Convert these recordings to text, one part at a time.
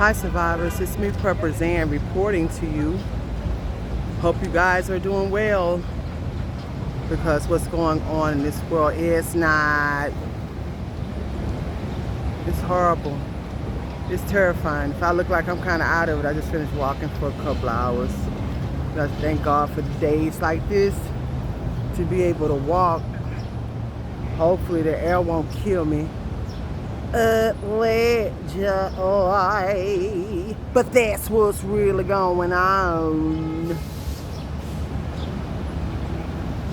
Hi survivors, it's me Prepper Zan reporting to you. Hope you guys are doing well, because what's going on in this world is not, it's horrible. It's terrifying. If I look like I'm kind of out of it, I just finished walking for a couple of hours. I thank God for days like this to be able to walk. Hopefully the air won't kill me. With joy. But that's what's really going on.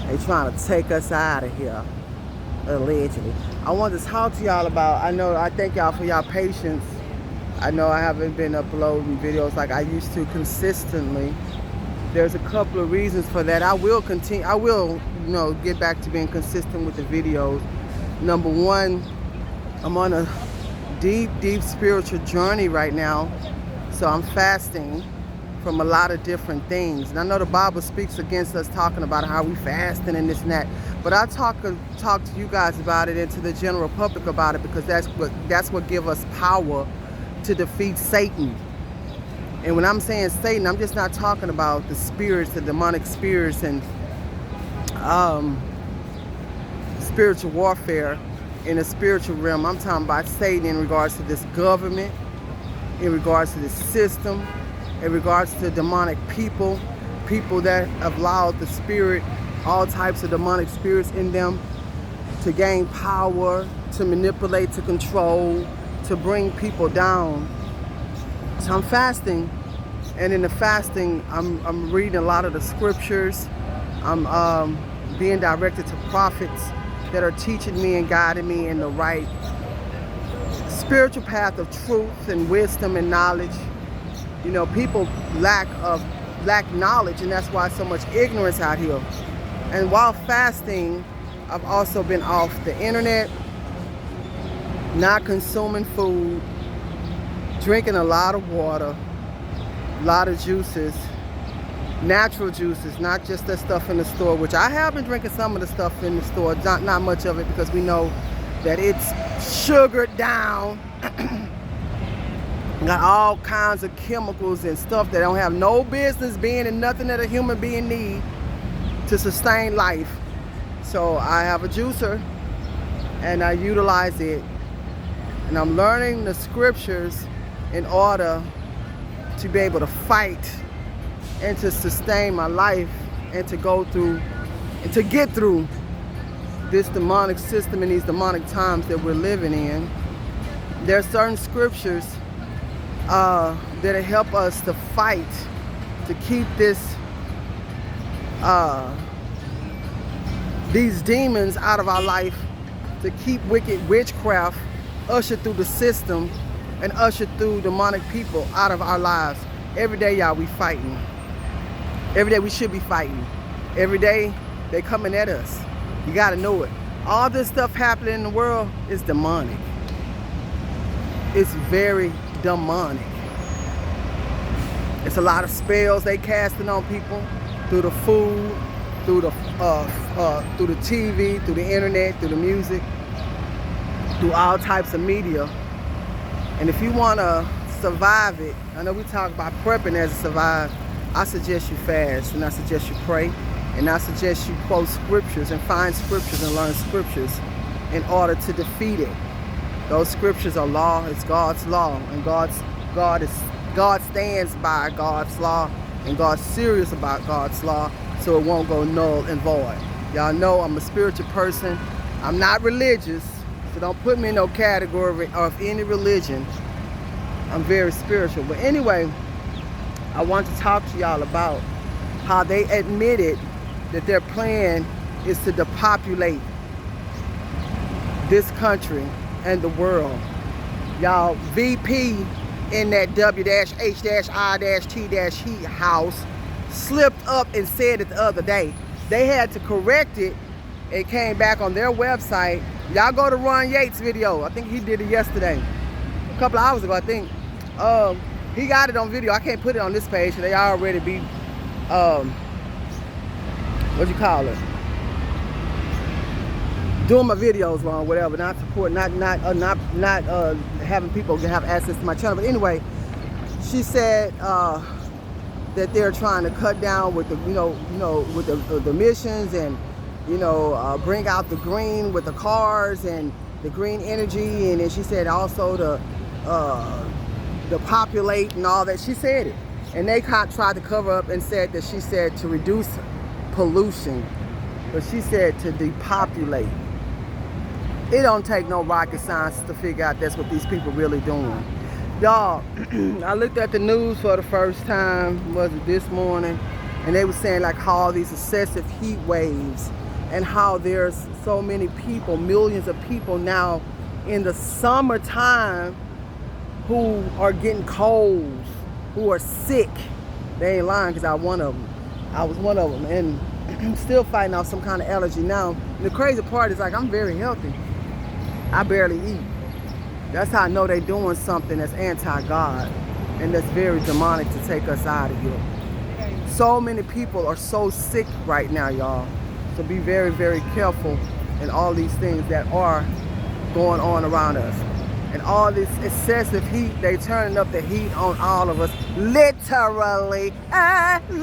They trying to take us out of here, allegedly. I want to talk to y'all about, I thank y'all for y'all patience. I know I haven't been uploading videos like I used to consistently. There's a couple of reasons for that. I will continue, get back to being consistent with the videos. Number one, I'm on a deep spiritual journey right now. So I'm fasting from a lot of different things. And I know the Bible speaks against us talking about how we fasting and this and that. But I talk to you guys about it and to the general public about it, because that's what gives us power to defeat Satan. And when I'm saying Satan, I'm just not talking about the spirits, the demonic spirits and spiritual warfare in the spiritual realm. I'm talking about Satan in regards to this government, in regards to this system, in regards to demonic people that have allowed the spirit, all types of demonic spirits in them, to gain power, to manipulate, to control, to bring people down. So I'm fasting, and in the fasting, I'm reading a lot of the scriptures. I'm being directed to prophets that are teaching me and guiding me in the right spiritual path of truth and wisdom and knowledge. You know, people lack knowledge, and that's why so much ignorance out here. And while fasting, I've also been off the internet, not consuming food, drinking a lot of water, a lot of juices, natural juices, not just the stuff in the store, which I have been drinking some of the stuff in the store, not much of it, because we know that it's sugared down. Got all kinds of chemicals and stuff that don't have no business being in nothing that a human being need to sustain life. So I have a juicer and I utilize it, and I'm learning the scriptures in order to be able to fight and to sustain my life and to go through and to get through this demonic system and these demonic times that we're living in. There are certain scriptures that help us to fight, to keep these demons out of our life, to keep wicked witchcraft ushered through the system and ushered through demonic people out of our lives. Every day, y'all, we fighting. Every day we should be fighting. Every day they coming at us. You gotta know it. All this stuff happening in the world is demonic. It's very demonic. It's a lot of spells they casting on people through the food, through the TV, through the internet, through the music, through all types of media. And if you wanna survive it, I know we talk about prepping as a survive. I suggest you fast, and I suggest you pray, and I suggest you quote scriptures and find scriptures and learn scriptures in order to defeat it. Those scriptures are law. It's God's law, and God stands by God's law, and God's serious about God's law, so it won't go null and void. Y'all know I'm a spiritual person. I'm not religious, so don't put me in no category of any religion. I'm very spiritual. But anyway, I want to talk to y'all about how they admitted that their plan is to depopulate this country and the world. Y'all, VP in that W-H-I-T-He house slipped up and said it the other day. They had to correct it. It came back on their website. Y'all go to Ron Yates' video. I think he did it yesterday, a couple of hours ago, I think. He got it on video. I can't put it on this page. They already be, what you call it? Doing my videos wrong, whatever. Not support, not having people have access to my channel. But anyway, She said that they're trying to cut down with the, with the emissions, and bring out the green with the cars and the green energy, and then she said also the populate and all that. She said it, and they tried to cover up and said that she said to reduce pollution, but she said to depopulate. It don't take no rocket science to figure out that's what these people really doing. Y'all, I looked at the news for the first time, was it this morning, and they were saying like how these excessive heat waves and how there's so many people, millions of people now in the summertime who are getting colds, who are sick. They ain't lying, because I was one of them, and I'm still fighting off some kind of allergy now. And the crazy part is, like, I'm very healthy. I barely eat. That's how I know they're doing something that's anti-God and that's very demonic to take us out of here. So many people are so sick right now, y'all. So be very, very careful in all these things that are going on around us. And all this excessive heat, they turning up the heat on all of us. Literally, allegedly,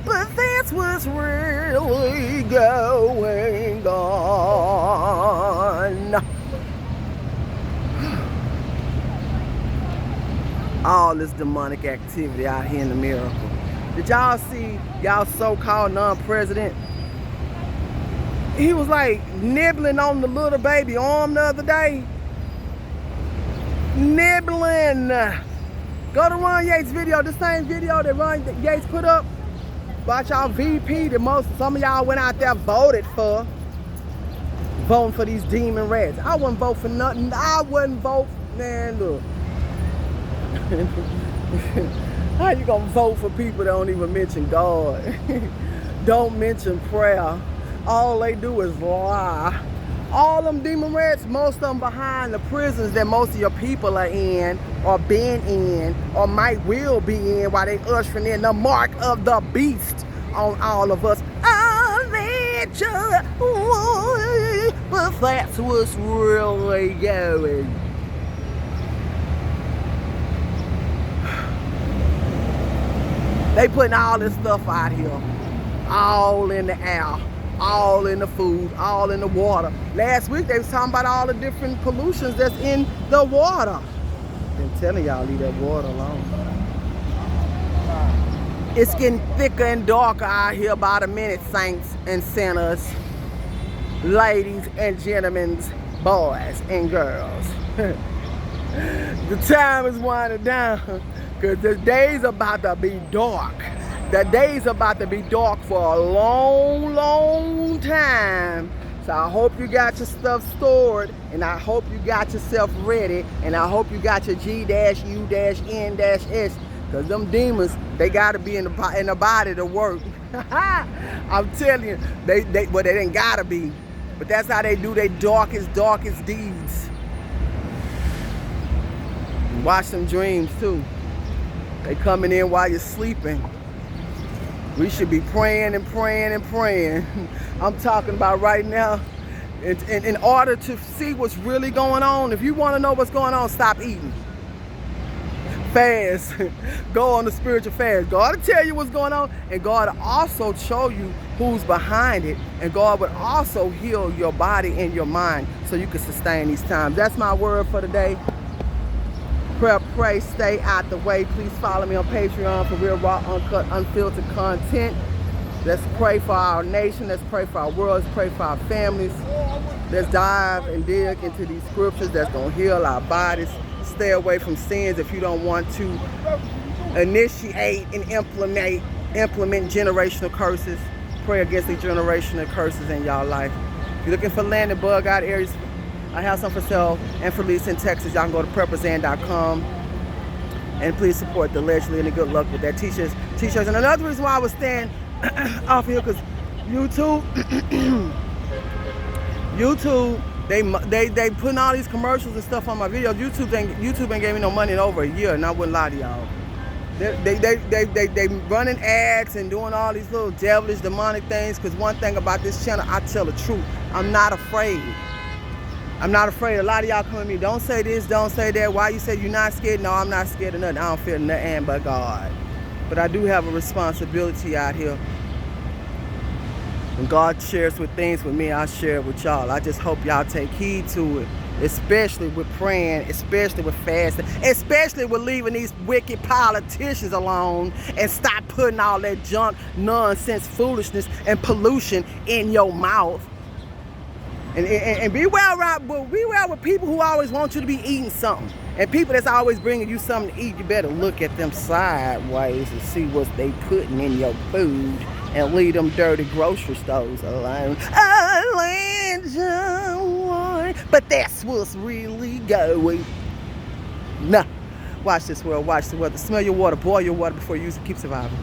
but that's what's really going on. All this demonic activity out here in the miracle. Did y'all see y'all so-called non-president? He was like nibbling on the little baby arm the other day. Nibbling. Go to Ron Yates' video, the same video that Ron Yates put up about y'all VP. Some of y'all went out there voting for these demon rats. I wouldn't vote for nothing. I wouldn't vote, man, look. How you gonna vote for people that don't even mention God? Don't mention prayer. All they do is lie. All them demon rats, most of them behind the prisons that most of your people are in, or been in, or will be in, while they ushering in the mark of the beast on all of us. But that's what's really going. They putting all this stuff out here, all in the air, all in the food, all in the water. Last week they was talking about all the different pollutions that's in the water. Been telling y'all, leave that water alone. It's getting thicker and darker out here by the minute, saints and sinners, ladies and gentlemen, boys and girls. The time is winding down, because the day's about to be dark. The day's about to be dark for a long, long time. So I hope you got your stuff stored, and I hope you got yourself ready, and I hope you got your G-U-N-S, because them demons, they got to be in the body to work. I'm telling you, they didn't got to be, but that's how they do their darkest deeds. And watch them dreams too. They coming in while you're sleeping. We should be praying and praying and praying. I'm talking about right now, in order to see what's really going on. If you want to know what's going on, stop eating. Fast. Go on the spiritual fast. God will tell you what's going on, and God will also show you who's behind it, and God will also heal your body and your mind so you can sustain these times. That's my word for today. Prayer, pray, stay out the way. Please follow me on Patreon for real, raw, uncut, unfiltered content. Let's pray for our nation. Let's pray for our world. Let's pray for our families. Let's dive and dig into these scriptures that's going to heal our bodies. Stay away from sins if you don't want to initiate and implement generational curses. Pray against the generational curses in y'all life. If you're looking for land and bug out areas, I have some for sale and for lease in Texas. Y'all can go to prepperzan.com, and please support the allegedly, and good luck with that t-shirts. And another reason why I was staying off here, because YouTube, they putting all these commercials and stuff on my videos. YouTube ain't gave me no money in over a year, and I wouldn't lie to y'all. They running ads and doing all these little devilish, demonic things. Because one thing about this channel, I tell the truth. I'm not afraid. I'm not afraid. A lot of y'all come at me, don't say this, don't say that. Why you say you're not scared? No, I'm not scared of nothing. I don't fear nothing but God. But I do have a responsibility out here. When God shares with things with me, I share it with y'all. I just hope y'all take heed to it. Especially with praying, especially with fasting, especially with leaving these wicked politicians alone and stop putting all that junk, nonsense, foolishness, and pollution in your mouth. And be well with people who always want you to be eating something. And people that's always bringing you something to eat, you better look at them sideways and see what they putting in your food and leave them dirty grocery stores alone. But that's what's really going. Nah. Watch this world. Watch the weather. Smell your water. Boil your water before you use it. Keep surviving.